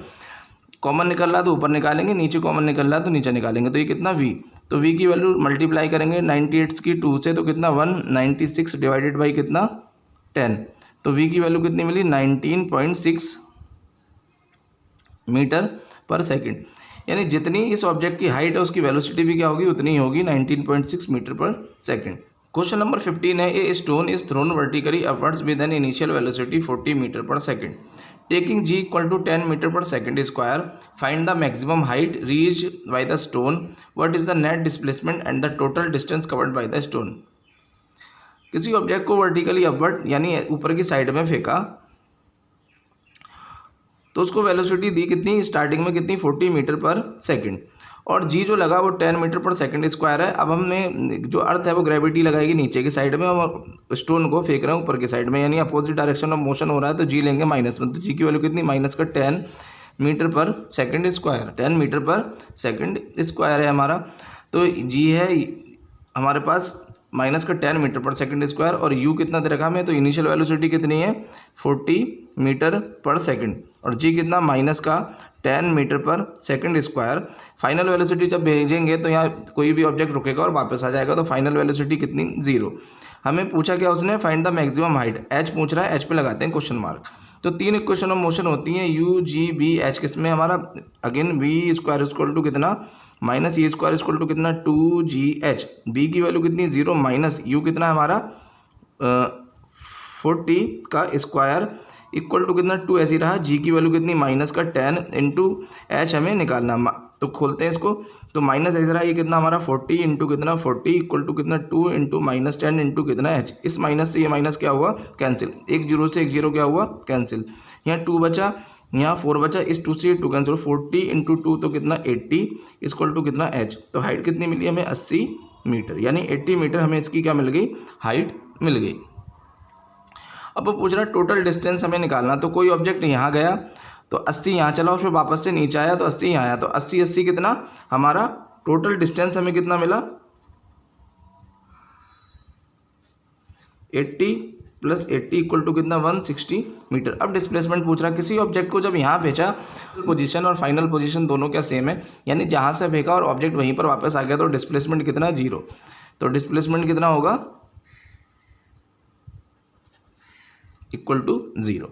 कॉमन निकल रहा है तो ऊपर निकालेंगे, नीचे कॉमन निकल रहा है तो नीचे निकालेंगे, तो ये कितना वी, तो वी की वैल्यू मल्टीप्लाई करेंगे 98 की 2 से तो कितना 196 डिवाइडेड बाई कितना 10, तो वी की वैल्यू कितनी मिली 19.6 मीटर पर सेकंड, यानी जितनी इस ऑब्जेक्ट की हाइट है उसकी वेलोसिटी भी क्या होगी उतनी ही होगी 19.6 metre per second. Question number 15 है, a stone is thrown vertically upwards with an initial velocity 40 metre per second, taking g equal to 10 metre per second square, find the maximum height reach by the stone, what is the net displacement and the total distance covered by the stone. किसी object को vertically upward यानी ऊपर की side में फेंका तो उसको velocity दी कितनी स्टार्टिंग में कितनी 40 मीटर पर सेकंड, और जी जो लगा वो 10 मीटर पर सेकंड स्क्वायर है। अब हमने जो अर्थ है वो ग्रेविटी लगाएगी नीचे की साइड में और स्टोन को फेंक रहे हैं ऊपर की साइड में, यानी अपोजिट डायरेक्शन ऑफ मोशन हो रहा है, तो जी लेंगे माइनस में, तो जी की वैल्यू कितनी माइनस का 10 metre per second square, 10 metre per second square है हमारा, तो जी है हमारे पास माइनस का 10 मीटर पर सेकंड स्क्वायर और यू कितना दे रखा हमें, तो इनिशियल वेलोसिटी कितनी है 40 मीटर पर सेकंड और जी कितना माइनस का 10 metre per second square. Final velocity जब भेजेंगे तो यहाँ कोई भी ऑब्जेक्ट रुकेगा और वापस आ जाएगा, तो फाइनल वेलोसिटी कितनी 0। हमें पूछा क्या उसने, find the maximum height, H पूछ रहा है, एच पे लगाते हैं क्वेश्चन मार्क। तो 3 इक्वेशन ऑफ मोशन होती हैं यू जी बी एच, किसमें हमारा again V square equal to कितना minus E square equal to कितना 2GH, बी की वैल्यू कितनी 0 माइनस यू कितना हमारा 40 का स्क्वायर इक्वल टू कितना 2 ऐसी रहा, जी की वैल्यू कितनी माइनस का 10 इंटू एच हमें निकालना, तो खोलते हैं इसको, तो माइनस ऐसा रहा ये कितना हमारा 40 इंटू कितना 40 इक्वल टू कितना 2 इंटू माइनस 10 इंटू कितना एच, इस माइनस से ये माइनस क्या हुआ कैंसिल, एक जीरो से एक जीरो क्या हुआ कैंसिल, यहाँ 2 बचा यहाँ 4 बचा, इस 2 से 2 कैंसिल, 40 इंटू 2 तो कितना 80 इक्वल टू कितना एच, तो हाइट कितनी मिली हमें 80 मीटर, यानी 80 मीटर हमें इसकी क्या मिल गई हाइट मिल गई। अब वो पूछ रहा है टोटल डिस्टेंस हमें निकालना, तो कोई ऑब्जेक्ट यहाँ गया तो 80 यहाँ चला और फिर वापस से नीचे आया तो 80 यहाँ आया, तो 80 कितना हमारा टोटल डिस्टेंस हमें कितना मिला 80 प्लस 80 इक्वल टू कितना 160 मीटर। अब डिस्प्लेसमेंट पूछ रहा है, किसी ऑब्जेक्ट को जब यहाँ भेजा, पोजीशन और फाइनल पोजीशन दोनों क्या सेम है, यानी जहाँ से फेंका और ऑब्जेक्ट वहीं पर वापस आ गया तो डिस्प्लेसमेंट कितना 0। तो डिस्प्लेसमेंट कितना होगा इक्वल टू 0।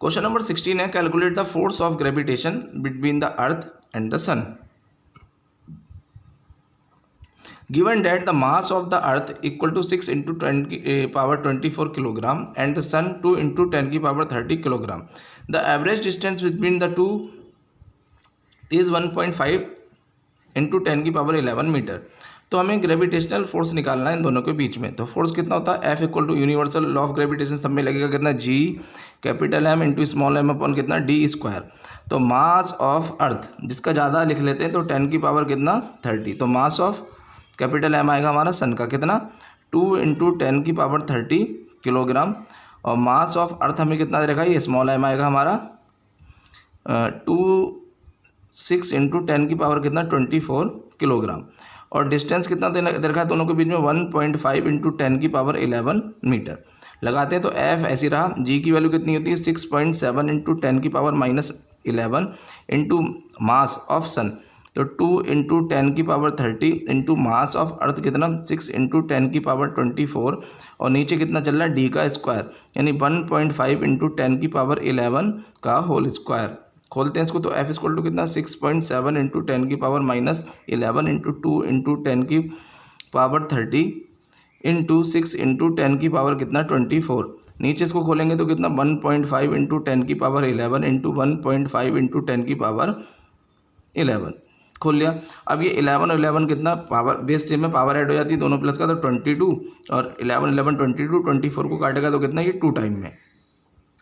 क्वेश्चन नंबर 16 है, calculate the force of gravitation between the earth and the sun. Given that the mass of the earth equal to 6 into 10 power 24 kilogram and the sun 2 into 10 की power 30 kilogram, the average distance between the two is 1.5 into 10 की power 11 metre. तो हमें gravitational force निकालना है इन दोनों के बीच में। तो फोर्स कितना होता है, F equal to universal law of gravitation, सब में लगेगा कितना G capital M into small m upon कितना D स्क्वायर। तो मास ऑफ अर्थ जिसका ज़्यादा लिख लेते हैं तो 10 की पावर कितना 30। तो मास ऑफ कैपिटल M आएगा हमारा सन का कितना 2 इंटू 10 की पावर 30 किलोग्राम, और मास ऑफ अर्थ हमें कितना दे रखा है, ये स्मॉल m आएगा हमारा 6 इंटू 10 की पावर कितना 24 किलोग्राम, और डिस्टेंस कितना दे रखा है दोनों के बीच में 1.5 इंटू 10 की पावर 11 मीटर। लगाते हैं तो F ऐसी रहा, G की वैल्यू कितनी होती है 6.7 इंटू 10 की पावर -11 इंटू मास ऑफ सन, तो 2 इंटू 10 की पावर 30 इंटू मास ऑफ अर्थ कितना 6 इंटू 10 की पावर 24, और नीचे कितना चल रहा है D का स्क्वायर, यानी 1.5 इंटू 10 की पावर 11 का होल स्क्वायर। खोलते हैं इसको तो F इक्वल टू कितना 6.7 इंटू 10 की पावर -11 इंटू 2 इंटू 10 की पावर 30 इंटू 6 इंटू 10 की पावर कितना 24। नीचे इसको खोलेंगे तो कितना 1.5 इंटू 10 की पावर 11 इंटू 1.5 इंटू 10 की पावर 11। खोल लिया। अब ये 11 और 11 कितना पावर बेस सेम में पावर ऐड हो जाती है दोनों प्लस का, तो 22 और 11 11 22, 24 को काटेगा तो कितना ये 2 टाइम में,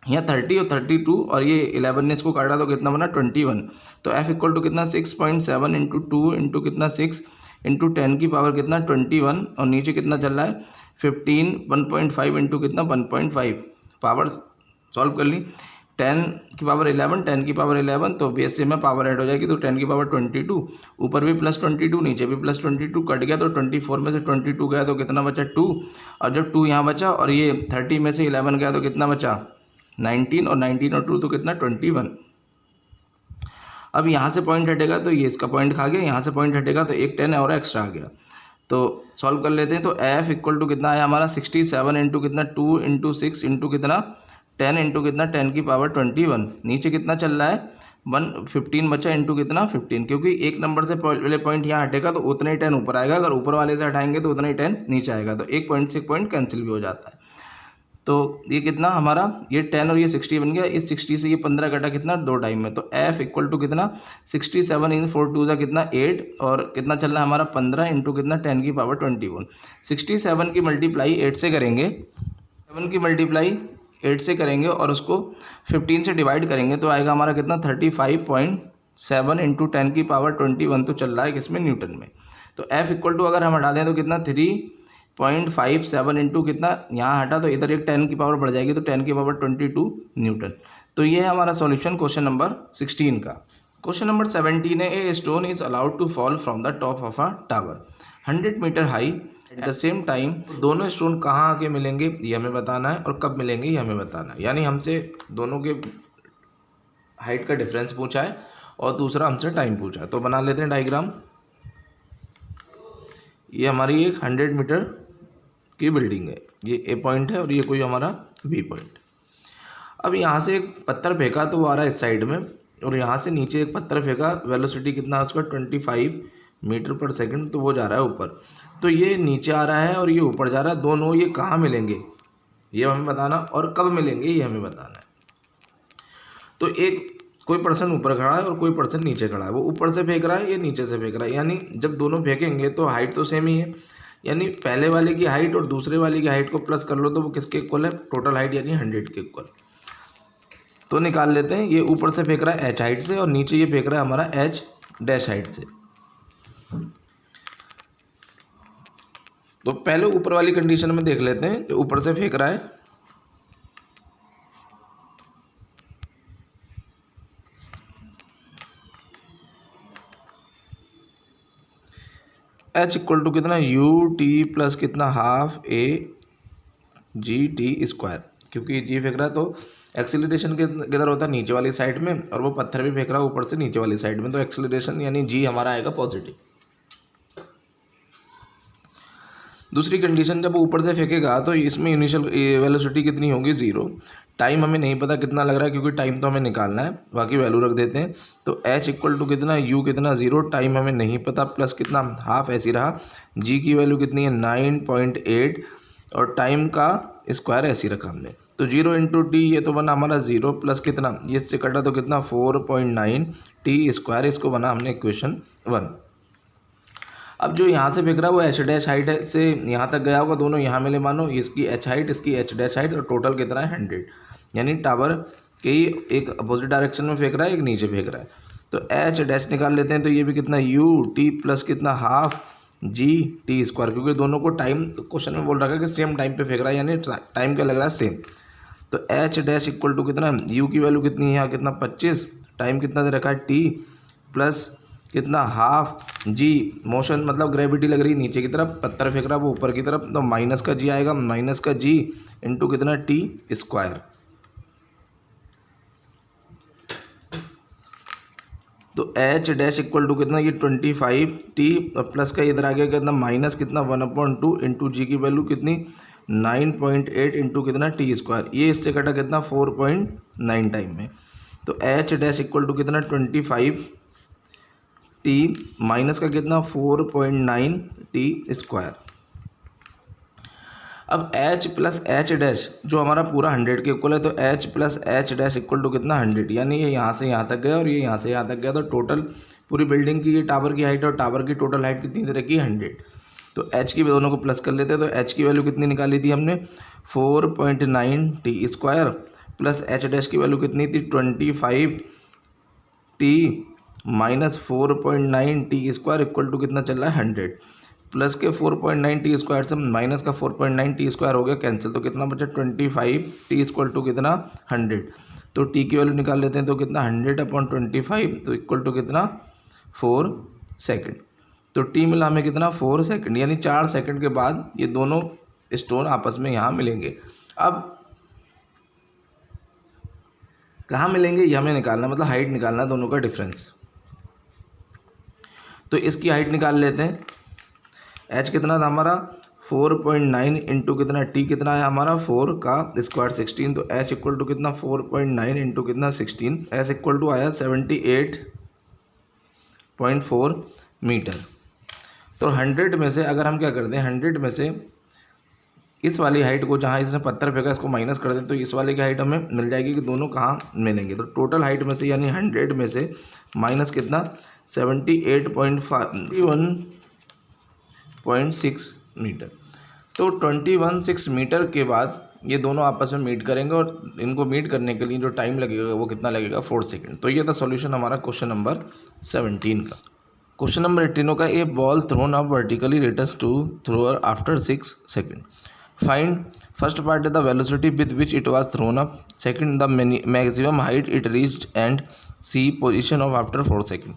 यहाँ 30 और 32 और ये 11 ने इसको काटा तो कितना बना 21। तो F इक्वल टू कितना 6.7 इंटू 2 इंटू कितना 6 इंटू 10 की पावर कितना 21, और नीचे कितना चल रहा है 15 1.5 इंटू कितना 1.5। पावर सॉल्व कर ली, 10 की पावर 11 10 की पावर 11, तो बेस से में पावर ऐड हो जाएगी तो 10 की पावर 22, ऊपर भी प्लस 22 नीचे भी प्लस 22, कट गया तो 24 में से 22 गया तो कितना बचा 2, और जब 2 यहाँ बचा और ये 30 में से 11 गया तो कितना बचा 19, और 19 और 2 तो कितना 21। अब यहाँ से पॉइंट हटेगा तो ये इसका पॉइंट खा गया, यहाँ से पॉइंट हटेगा तो एक 10 और एक्स्ट्रा आ गया। तो सॉल्व कर लेते हैं, तो F इक्वल टू कितना आया हमारा 67 इंटू कितना 2 इंटू 6 इंटू कितना 10 इंटू कितना 10 की पावर 21, नीचे कितना चल रहा है 15 बचा इंटू कितना 15, क्योंकि एक नंबर से पहले पॉइंट यहाँ हटेगा तो उतना ही 10 ऊपर आएगा, अगर ऊपर वाले से हटाएंगे तो उतना ही 10 नीचे आएगा, तो एक पॉइंट से एक पॉइंट कैंसिल भी हो जाता है। तो ये कितना हमारा ये 10 और ये 60 बन गया, इस 60 से ये 15 कटा कितना 2 टाइम में, तो F इक्वल टू कितना 67 इन 4 2 जा कितना 8, और कितना चल रहा है हमारा 15 इंटू कितना 10 की पावर 21। 67 की मल्टीप्लाई 8 से करेंगे, 7 की मल्टीप्लाई 8 से करेंगे और उसको 15 से डिवाइड करेंगे तो आएगा हमारा कितना 35.7 इंटू 10 की पावर 21, तो चल रहा है किसमें न्यूटन में। तो F इक्वल टू अगर हम हटा दें तो कितना 3.57 इंटू कितना यहाँ हटा तो इधर एक 10 की पावर बढ़ जाएगी तो 10 की पावर 22 न्यूटन। तो ये है हमारा सॉल्यूशन क्वेश्चन नंबर 16 का। क्वेश्चन नंबर 17 है, a stone is allowed to fall from the top of a tower 100 meter high at the same time. दोनों स्टोन कहाँ आके मिलेंगे ये हमें बताना है, और कब मिलेंगे ये हमें बताना है। यानी हमसे दोनों के हाइट का डिफरेंस पूछा है और दूसरा हमसे टाइम पूछा है। तो बना लेते हैं डायग्राम। ये हमारी एक 100 मीटर की बिल्डिंग है, ये ए पॉइंट है और ये कोई हमारा बी पॉइंट। अब यहाँ से एक पत्थर फेंका तो वो आ रहा है इस साइड में, और यहाँ से नीचे एक पत्थर फेंका, वेलोसिटी कितना है उसका 25 मीटर पर सेकंड, तो वो जा रहा है ऊपर। तो ये नीचे आ रहा है और ये ऊपर जा रहा है, दोनों ये कहाँ मिलेंगे ये हमें बताना, और कब मिलेंगे ये हमें बताना है। तो एक कोई पर्सन ऊपर खड़ा है और कोई पर्सन नीचे खड़ा है, वो ऊपर से फेंक रहा है, ये नीचे से फेंक रहा है, यानी जब दोनों फेंकेंगे तो हाइट तो सेम ही है, यानी पहले वाले की हाइट और दूसरे वाले की हाइट को प्लस कर लो तो वो किसके इक्वल है, टोटल हाइट यानी 100 के इक्वल। तो निकाल लेते हैं, ये ऊपर से फेंक रहा है h हाइट से और नीचे ये फेंक रहा है हमारा h डैश हाइट से। तो पहले ऊपर वाली कंडीशन में देख लेते हैं, जो ऊपर से फेंक रहा है h इक्वल टू कितना u t प्लस कितना half a G T square, क्योंकि जी फेंक रहा है तो एक्सेलरेशन किधर होता है, नीचे वाली साइड में, और वो पत्थर भी फेंक रहा है ऊपर से नीचे वाली साइड में, तो एक्सेलरेशन यानी जी हमारा आएगा पॉजिटिव। दूसरी कंडीशन, जब ऊपर से फेंकेगा तो इसमें इनिशियल वेलोसिटी कितनी होगी, 0। टाइम हमें नहीं पता कितना लग रहा है, क्योंकि टाइम तो हमें निकालना है, बाकी वैल्यू रख देते हैं। तो h इक्वल टू कितना, u कितना 0, टाइम हमें नहीं पता, प्लस कितना हाफ ऐसी रहा, g की वैल्यू कितनी है 9.8, और टाइम का स्क्वायर ऐसी रखा हमने। तो 0 इंटू टी, ये तो बना हमारा 0, प्लस कितना, ये इससे कटा तो कितना 4.9 टी स्क्वायर, इसको बना हमने इक्वेशन 1। अब जो यहाँ से फेंक रहा है वो एच डैश हाइट से यहाँ तक गया होगा, दोनों यहाँ मिले मानो, इसकी एच हाइट इसकी एच डैश हाइट, और टोटल कितना है 100, यानी टावर के एक अपोजिट डायरेक्शन में फेंक रहा है, एक नीचे फेंक रहा है। तो एच डैश निकाल लेते हैं, तो ये भी कितना यू टी प्लस कितना हाफ जी टी स्क्वायर, क्योंकि दोनों को टाइम क्वेश्चन में बोल रखा है कि सेम टाइम पे फेंक रहा है, यानी टाइम क्या लग रहा है सेम। तो एच डैश इक्वल टू कितना, यू की वैल्यू कितनी है यहाँ कितना 25, टाइम कितना दे रखा है टी, प्लस कितना हाफ जी, मोशन मतलब ग्रेविटी लग रही है नीचे की तरफ, पत्थर फेंक रहा है वो ऊपर की तरफ, तो माइनस का जी आएगा, माइनस का जी इंटू कितना टी स्क्वायर। तो एच डैश इक्वल टू कितना, ये 25 टी, और प्लस का इधर आ गया कितना माइनस कितना 1/2 इंटू जी की वैल्यू कितनी 9.8 इंटू कितना टी स्क्वायर, ये इससे कटा कितना 4.9 टाइम में। तो एच डैश इक्वल टू कितना 25 टी माइनस का कितना 4.9 टी स्क्वायर। अब h प्लस एच डैश जो हमारा पूरा 100 के इक्वल है, तो h plus H dash equal to कितना 100, यानी ये यहाँ से यहाँ तक गया और ये यहाँ से यहाँ तक गया, तो टोटल पूरी बिल्डिंग की ये टावर की हाइट और टावर की टोटल हाइट कितनी तरह की 100। तो h की दोनों को प्लस कर लेते हैं, तो h की वैल्यू कितनी निकाली थी हमने 4.9 T square, plus H dash की वैल्यू कितनी थी 25 T minus 4.9 T square equal to कितना चल रहा है 100, प्लस के 4.9 टी स्क्वायर से माइनस का 4.9 टी स्क्वायर हो गया कैंसिल, तो कितना बचा 25 टी इक्वल टू कितना 100। तो टी की वैल्यू निकाल लेते हैं, तो कितना 100/25, तो इक्वल टू कितना 4 सेकेंड। तो टी मिला हमें कितना 4 सेकेंड, यानी 4 सेकेंड के बाद ये दोनों स्टोन आपस में यहाँ मिलेंगे। अब कहाँ मिलेंगे ये हमें निकालना, मतलब हाइट निकालना दोनों का डिफरेंस। तो इसकी हाइट निकाल लेते हैं, h कितना था हमारा 4.9 इंटू कितना t कितना है हमारा 4 का स्क्वायर 16, तो h इक्वल टू कितना 4.9 इंटू कितना 16, s इक्वल टू आया 78.4 मीटर। तो 100 में से अगर हम क्या करते हैं, 100 में से इस वाली हाइट को, जहाँ इसने पत्थर फेंका इसको माइनस कर दें, तो इस वाले की हाइट हमें मिल जाएगी कि दोनों कहाँ मिलेंगे। तो टोटल हाइट में से यानी 100 में से माइनस कितना 78.6 मीटर। तो 21.6 मीटर के बाद ये दोनों आपस में मीट करेंगे, और इनको मीट करने के लिए जो टाइम लगेगा वो कितना लगेगा 4 सेकेंड। तो ये था सॉल्यूशन हमारा क्वेश्चन नंबर 17 का। क्वेश्चन नंबर 18 का, a ball thrown up vertically returns to thrower after 6 second. Find first part is the velocity with which it was thrown up, second the maximum height it reached, and C position of after 4 second.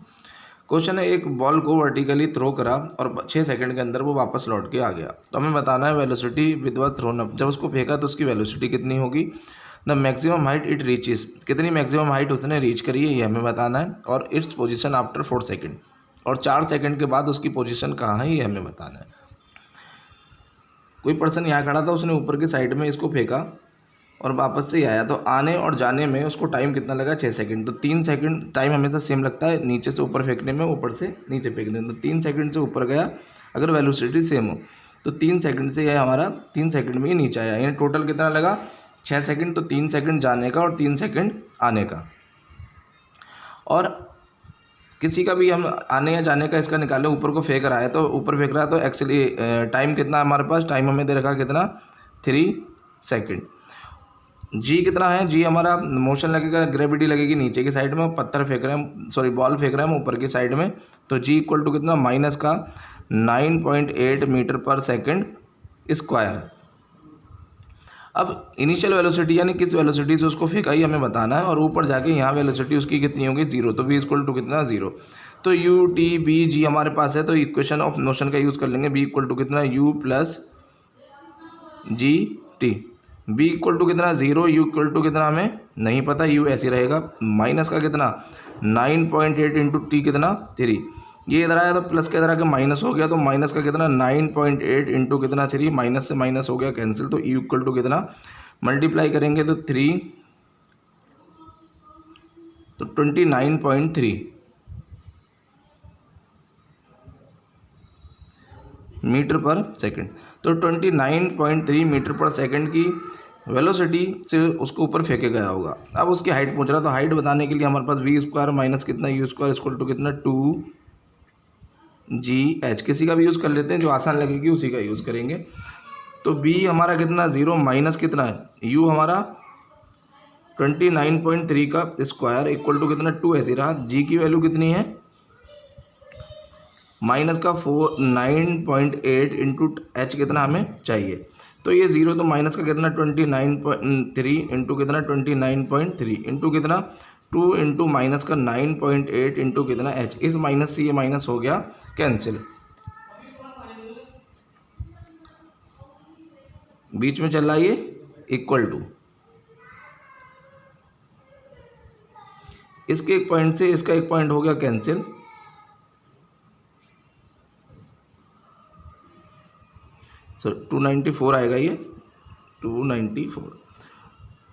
Question है, एक ball को vertically throw करा और 6 second के अंदर वो वापस लौट के आ गया, तो हमें बताना है velocity with was thrown up, जब उसको फेंका तो उसकी वेलोसिटी कितनी होगी। The maximum height it reaches, कितनी मैक्सिमम हाइट उसने रीच करी है ये हमें बताना है, और इट्स पोजीशन आफ्टर 4 सेकंड, और 4 सेकंड के बाद उसकी पोजीशन कहाँ है ये हमें बताना है। कोई पर्सन यहाँ खड़ा था, उसने ऊपर की साइड में इसको फेंका और वापस से आया, तो आने और जाने में उसको टाइम कितना लगा 6 सेकंड। तो 3 सेकंड टाइम हमेशा सेम लगता है नीचे से ऊपर फेंकने में, ऊपर से नीचे फेंकने में। तो 3 सेकंड से ऊपर गया, अगर वेलोसिटी सेम हो तो 3 सेकंड से यह हमारा 3 सेकंड में ही नीचे आया, यानी टोटल कितना लगा 6 सेकंड। तो 3 सेकंड जाने का और 3 सेकंड आने का, और किसी का भी हम आने या जाने का इसका निकालें, ऊपर को फेंक रहा है तो ऊपर फेंक रहा है, तो एक्चुअली टाइम कितना हमारे पास, टाइम हमें दे रखा कितना 3 सेकंड। जी कितना है, जी हमारा मोशन लगेगा, ग्रेविटी लगेगी नीचे की साइड में, पत्थर फेंक रहे हैं, सॉरी बॉल फेंक रहे हैं हम ऊपर की साइड में, तो जी इक्वल टू कितना माइनस का 9.8 मीटर पर सेकंड स्क्वायर। अब इनिशियल वेलोसिटी यानी किस वेलोसिटी से उसको फेंका ही हमें बताना है, और ऊपर जाके यहाँ वेलोसिटी उसकी कितनी होगी 0, तो v इक्वल टू कितना 0। तो u t b g हमारे पास है, तो इक्वेशन ऑफ मोशन का यूज़ कर लेंगे, v इक्वल टू कितना u plus G T. V equal to कितना 0, यू इक्वल टू कितना हमें नहीं पता, यू ऐसे रहेगा। माइनस का कितना 9.8 इंटू टी कितना 3। ये इधर आया तो प्लस के इधर आके माइनस हो गया, तो माइनस का कितना 9.8 इंटू कितना 3, माइनस से माइनस हो गया कैंसिल, तो यू इक्वल टू कितना मल्टीप्लाई करेंगे तो 3 तो 29.3 मीटर पर सेकंड। तो 29.3 मीटर पर सेकंड की वेलोसिटी से उसको ऊपर फेंके गया होगा। अब उसकी हाइट पूछ रहा है, तो हाइट बताने के लिए हमारे पास वी स्क्वायर माइनस कितना यू स्क्वायर इक्वल टू कितना 2GH। किसी का भी यूज़ कर लेते हैं, जो आसान लगेगी उसी का यूज़ करेंगे। तो बी हमारा कितना 0 माइनस कितना है यू हमारा 29.3 का स्क्वायर इक्वल टू कितना 2 ऐसे रहा। जी की वैल्यू कितनी है माइनस का 9.8 इंटू एच कितना हमें चाहिए। तो ये 0 तो माइनस का कितना 29.3 इंटू कितना 29.3 इंटू कितना 2 इंटू माइनस का 9.8 इंटू कितना एच। इस माइनस से ये माइनस हो गया कैंसिल, बीच में चल रहा है ये इक्वल टू। इसके एक पॉइंट से इसका एक पॉइंट हो गया कैंसिल, सर 294 आएगा ये 294।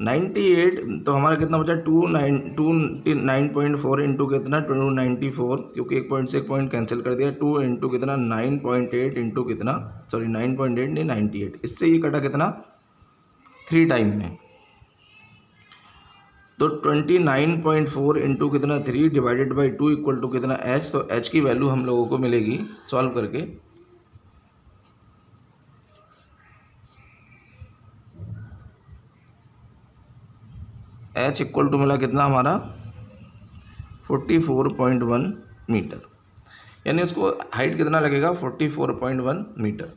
98 तो हमारा कितना बचा 29.4 इंटू कितना 294, क्योंकि एक पॉइंट से एक पॉइंट कैंसिल कर दिया। 2 इंटू कितना 9.8 इंटू कितना 9.8 नहीं 98, इससे ये कटा कितना 3 टाइम में। तो 29.4 इंटू कितना 3 डिवाइडेड बाई 2 इक्वल टू कितना एच। तो एच की वैल्यू हम लोगों को मिलेगी सॉल्व करके एच इक्वल टू मिला कितना हमारा 44.1 मीटर, यानी उसको हाइट कितना लगेगा 44.1 मीटर।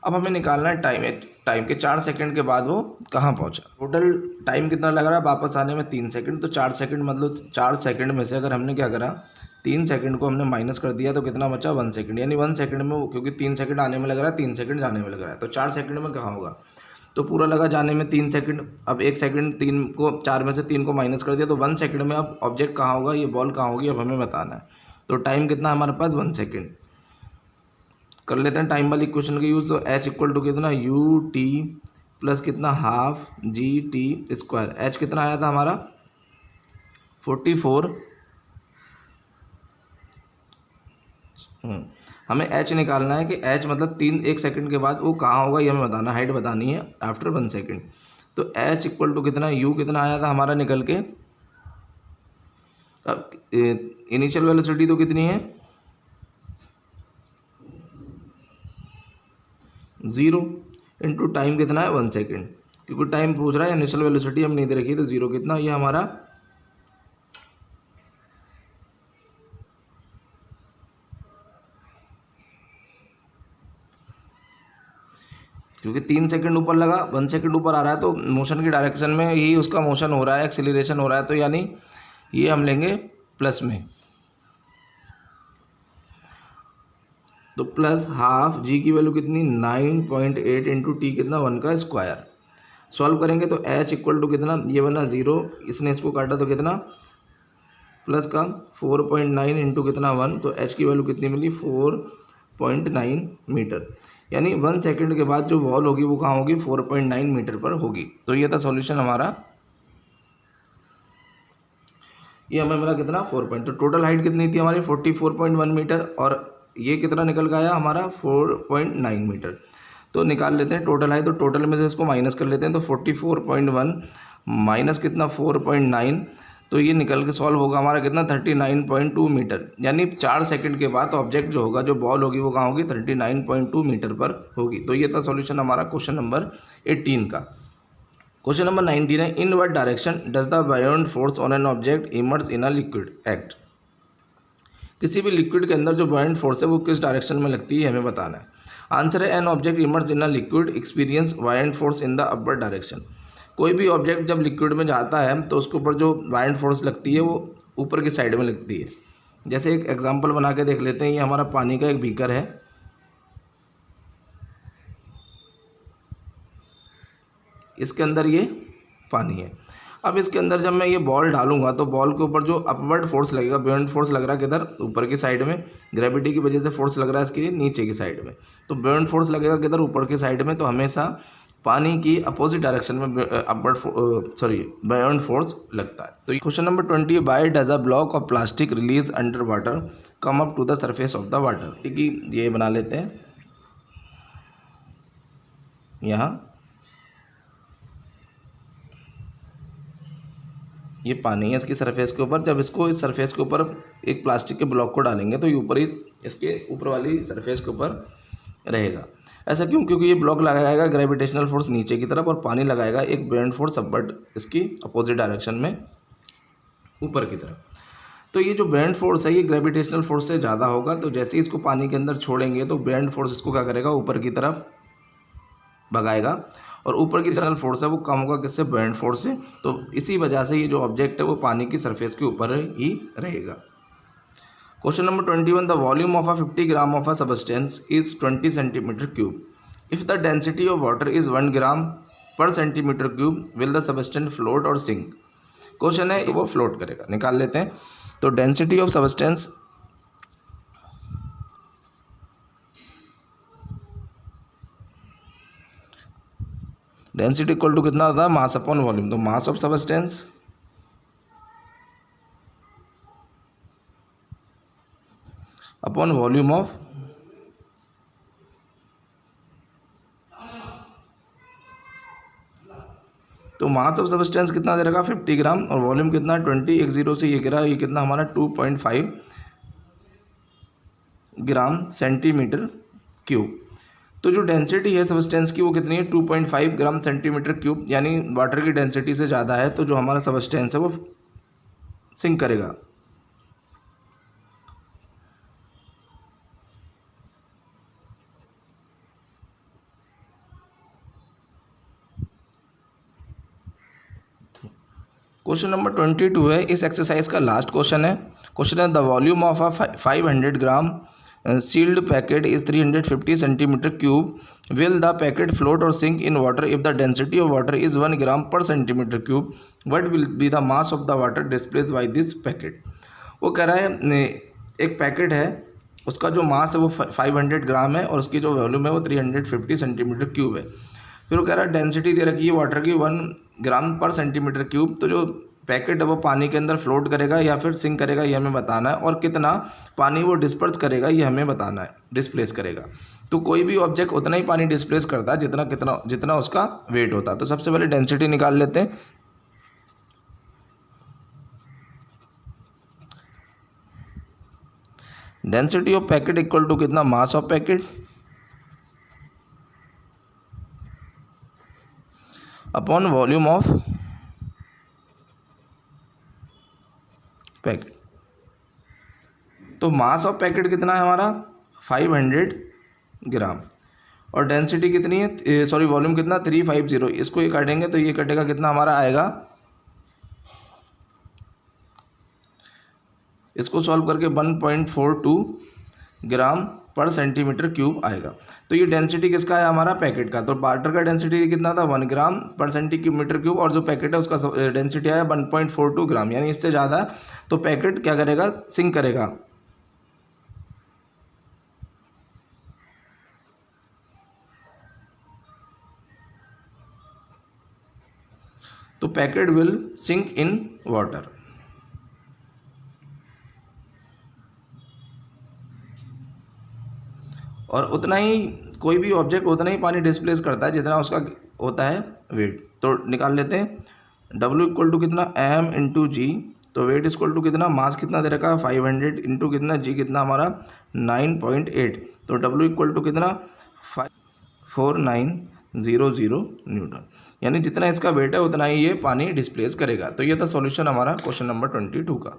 अब हमें निकालना है टाइम के 4 सेकंड के बाद वो कहाँ पहुँचा। टोटल टाइम कितना लग रहा है वापस आने में 3 सेकंड। तो 4 सेकंड मतलब 4 सेकंड में से अगर हमने क्या करा 3 सेकंड को हमने माइनस कर दिया तो कितना बचा 1 सेकंड, यानी 1 सेकंड में वो, क्योंकि 3 सेकंड आने में लग रहा है 3 सेकंड जाने में लग रहा है, तो 4 सेकंड में कहाँ होगा। तो पूरा लगा जाने में 3 सेकंड। अब 1 सेकंड 3 को 4 में से 3 को माइनस कर दिया तो 1 सेकंड में अब ऑब्जेक्ट कहाँ होगा, ये बॉल कहाँ होगी, अब हमें बताना है। तो टाइम कितना हमारे पास 1 सेकंड। कर लेते हैं टाइम वाली इक्वेशन का यूज़। तो एच इक्वल टू कितना यू टी प्लस कितना half G T square. H कितना आया था हमारा 44। हमें एच निकालना है कि एच मतलब 1 सेकंड के बाद वो कहाँ होगा, ये हमें बताना, हाइट बतानी है आफ्टर 1 सेकंड। तो एच इक्वल टू कितना यू कितना आया था हमारा निकल के। अब इनिशियल वेलोसिटी तो कितनी है 0 इंटू टाइम कितना है 1 सेकंड, क्योंकि टाइम पूछ रहा है, इनिशियल वेलोसिटी हम नहीं दे रखी, तो 0 कितना ये हमारा क्योंकि 3 सेकंड ऊपर लगा 1 सेकंड ऊपर आ रहा है, तो मोशन की डायरेक्शन में ही उसका मोशन हो रहा है, एक्सीलरेशन हो रहा है, तो यानी ये हम लेंगे प्लस में। तो प्लस हाफ जी की वैल्यू कितनी 9.8 इंटू टी कितना 1 का स्क्वायर। सॉल्व करेंगे तो एच इक्वल टू कितना ये बना 0, इसने इसको काटा तो कितना प्लस का 4.9 इंटू कितना 1, तो एच की वैल्यू कितनी मिली 4.9 मीटर। यानी 1 सेकंड के बाद जो वॉल होगी वो कहाँ होगी 4.9 मीटर पर होगी। तो ये था सॉल्यूशन हमारा, ये हमें मिला कितना 4 पॉइंट। तो टोटल हाइट कितनी थी हमारी 44.1 मीटर, और ये कितना निकल के आया हमारा 4.9 मीटर। तो निकाल लेते हैं टोटल हाइट। तो टोटल में से इसको माइनस कर लेते हैं, तो 44.1 माइनस कितना 4.9, तो ये निकल के सॉल्व होगा हमारा कितना 39.2 मीटर। यानी 4 सेकंड के बाद ऑब्जेक्ट जो होगा, जो बॉल होगी वो कहाँ होगी 39.2 मीटर पर होगी। तो ये था सॉल्यूशन हमारा क्वेश्चन नंबर 18 का। क्वेश्चन नंबर 19 है, in what direction does the buoyant force on an object emerge in a liquid act. किसी भी लिक्विड के अंदर जो बायोंड फोर्स है वो किस डायरेक्शन में लगती है हमें बताना है। आंसर है an object emerge in a liquid experience buoyant force in the upward direction. कोई भी ऑब्जेक्ट जब लिक्विड में जाता है तो उसके ऊपर जो बायोंड फोर्स लगती है वो ऊपर की साइड में लगती है। जैसे एक एग्जांपल बना के देख लेते हैं, ये हमारा पानी का एक बीकर है, इसके अंदर ये पानी है। अब इसके अंदर जब मैं ये बॉल डालूंगा तो बॉल के ऊपर जो अपवर्ड फोर्स लगेगा, बाउंड फोर्स लग रहा है किधर, ऊपर की साइड में, ग्रेविटी की वजह से फोर्स लग रहा है इसके नीचे की साइड में, तो बाउंड फोर्स लगेगा किधर, ऊपर की साइड में। तो हमेशा पानी की अपोजिट डायरेक्शन में अपवर्ड बाउंड फोर्स लगता है। तो question number 20, why does a block of plastic release under water come up to the surface of the water. ठीक है, ये बना लेते हैं यहाँ, ये पानी है इसकी सरफेस के ऊपर। जब इसको इस सरफेस के ऊपर एक प्लास्टिक के ब्लॉक को डालेंगे तो ये ऊपर ही इसके ऊपर वाली सरफेस के ऊपर रहेगा। ऐसा क्यों? क्योंकि ये ब्लॉक लगाएगा ग्रेविटेशनल फोर्स नीचे की तरफ और पानी लगाएगा एक बाउंड फोर्स अपवर्ड इसकी अपोजिट डायरेक्शन में ऊपर की तरफ। तो ये जो बाउंड फोर्स है ये ग्रेविटेशनल फोर्स से ज़्यादा होगा, तो जैसे ही इसको पानी के अंदर छोड़ेंगे तो बाउंड फोर्स इसको क्या करेगा, ऊपर की तरफ भगाएगा, और ऊपर की तरफ फोर्स है वो कम होगा किससे, बाउंड फोर्स से। तो इसी वजह से ये जो ऑब्जेक्ट है वो पानी की सरफेस के ऊपर ही रहेगा। Question number 21, the volume of a 50 gram of a substance is 20 centimeter cube. If the density of water is 1 gram per centimeter cube will the substance float or sink. Question है वो float करेगा, निकाल लेते हैं। तो density of substance, density equal to कितना होता है, मास अपॉन वॉल्यूम। तो mass of substance upon volume of, तो मास ऑफ सबस्टेंस कितना दे रखा 50 ग्राम और वॉल्यूम कितना 20, एक जीरो से ये गिरा, ये कितना हमारा 2.5 ग्राम सेंटीमीटर क्यूब। तो जो डेंसिटी है सबस्टेंस की वो कितनी है 2.5 ग्राम सेंटीमीटर क्यूब, यानी वाटर की डेंसिटी से ज़्यादा है। तो जो हमारा सबस्टेंस है वो सिंक करेगा। क्वेश्चन नंबर 22 है, इस एक्सरसाइज का लास्ट क्वेश्चन है। क्वेश्चन है the volume of a 500 gram sealed packet is 350 centimeter cube. Will the packet float or sink in water if the density of water is 1 gram per centimeter cube? What will be the mass of the water displaced by this packet? वो कह रहा है एक packet है, उसका जो मास है वो 500 ग्राम है और उसकी जो वॉल्यूम है वो 350 सेंटीमीटर क्यूब है। फिर वो कह रहा है डेंसिटी दे रखी है वाटर की 1 ग्राम पर सेंटीमीटर क्यूब। तो जो पैकेट है वो पानी के अंदर फ्लोट करेगा या फिर सिंक करेगा ये हमें बताना है, और कितना पानी वो डिस्पर्स करेगा ये हमें बताना है, डिस्प्लेस करेगा। तो कोई भी ऑब्जेक्ट उतना ही पानी डिस्प्लेस करता है जितना उसका वेट होता है। तो सबसे पहले डेंसिटी निकाल लेते हैं। Density of packet equal to कितना, mass of packet upon volume of packet. तो मास ऑफ पैकेट कितना है हमारा 500 ग्राम और डेंसिटी कितनी है, सॉरी वॉल्यूम कितना 350। इसको ये काटेंगे तो ये कटेगा कितना हमारा आएगा, इसको सॉल्व करके 1.42 ग्राम पर सेंटीमीटर क्यूब आएगा। तो ये डेंसिटी किसका है हमारा पैकेट का। तो वाटर का डेंसिटी कितना था 1 ग्राम पर सेंटीमीटर क्यूब और जो पैकेट है उसका डेंसिटी आया 1.42 ग्राम, यानी इससे ज़्यादा। तो पैकेट क्या करेगा, सिंक करेगा। तो packet will sink in water. और उतना ही कोई भी ऑब्जेक्ट उतना ही पानी डिस्प्लेस करता है जितना उसका होता है वेट। तो निकाल लेते हैं, W इक्वल टू कितना m इंटू जी। तो वेट इक्वल टू कितना, मास कितना दे रखा है 500 इंटू कितना, जी कितना हमारा 9.8। तो W इक्वल टू कितना 4900 न्यूटन, यानी जितना इसका वेट है उतना ही ये पानी डिस्प्लेस करेगा। तो ये था सॉल्यूशन हमारा क्वेश्चन नंबर 22 का।